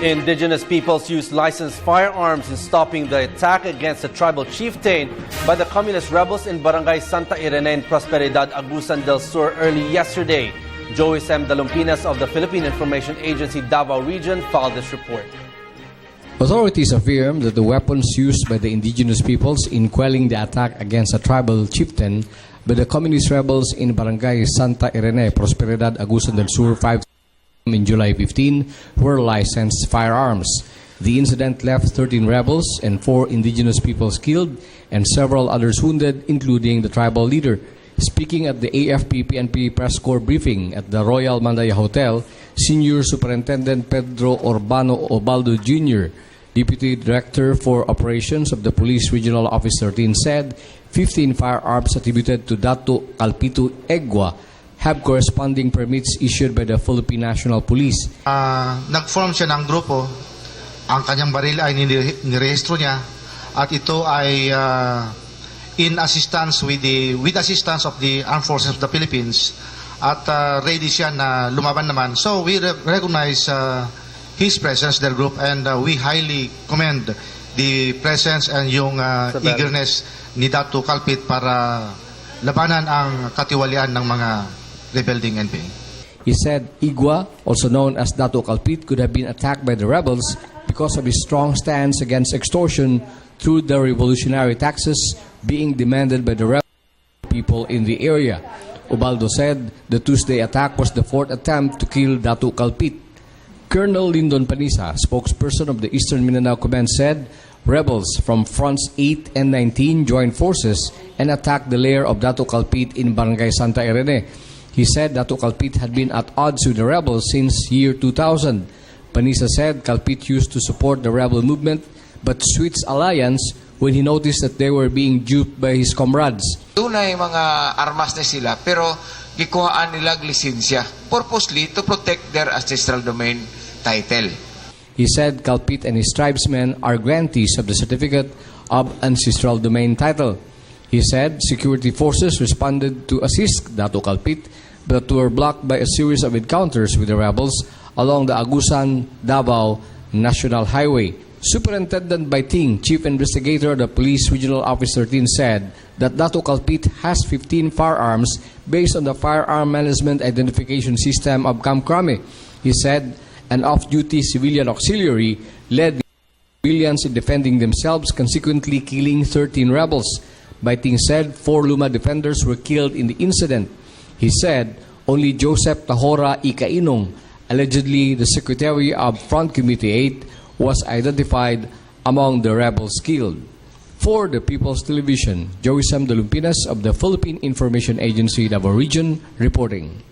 Indigenous peoples used licensed firearms in stopping the attack against a tribal chieftain by the communist rebels in Barangay Santa Irene, Prosperidad, Agusan Del Sur early yesterday. S.M.E. of the Philippine Information Agency Davao Region filed this report. Authorities affirm that the weapons used by the indigenous peoples in quelling the attack against a tribal chieftain by the communist rebels in Barangay Santa Irene, Prosperidad, Agusan del Sur 5 in July 15 were licensed firearms. The incident left 13 rebels and 4 indigenous peoples killed and several others wounded, including the tribal leader. Speaking at the AFP-PNP press corps briefing at the Royal Mandaya Hotel, Senior Superintendent Pedro Urbano Obaldo Jr., Deputy Director for Operations of the Police Regional Office 13, said 15 firearms attributed to Dato Calpito Egwa have corresponding permits issued by the Philippine National Police. Nag-form siya ng grupo. Ang kanyang baril ay nirehistro niya at ito ay in assistance with assistance of the Armed Forces of the Philippines at ready siya na lumaban naman. So we recognize his presence, their group, and we highly commend the presence and yung eagerness ni Dato Calpit para labanan ang katiwalian ng mga rebelding NPA. He said Igwa, also known as Dato Calpit, could have been attacked by the rebels because of his strong stance against extortion through the revolutionary taxes being demanded by the rebel people in the area. Ubaldo said the Tuesday attack was the 4th attempt to kill Dato Calpit. Colonel Lyndon Panisa, spokesperson of the Eastern Mindanao Command, said rebels from Fronts 8 and 19 joined forces and attacked the lair of Dato Calpit in Barangay Santa Irene. He said Dato Calpit had been at odds with the rebels since year 2000. Panisa said Calpit used to support the rebel movement but switched alliance when he noticed that they were being duped by his comrades. Tunay mga armas na sila pero gikuhaan nila lisensya purposely to protect their ancestral domain title. He said Calpit and his tribesmen are grantees of the Certificate of Ancestral Domain title. He said security forces responded to assist Dato Calpit but were blocked by a series of encounters with the rebels along the Agusan-Davao National Highway. Superintendent Baiting, Chief Investigator of the Police Regional Office 13, said that Dato Calpit has 15 firearms based on the Firearm Management Identification System of Camp Crame. He said an off-duty civilian auxiliary led the civilians in defending themselves, consequently killing 13 rebels. Baiting said 4 Luma defenders were killed in the incident. He said only Joseph Tahora Ikainong, allegedly the secretary of Front Committee 8, was identified among the rebels killed. For the People's Television, S.M.E. of the Philippine Information Agency Davao Region reporting.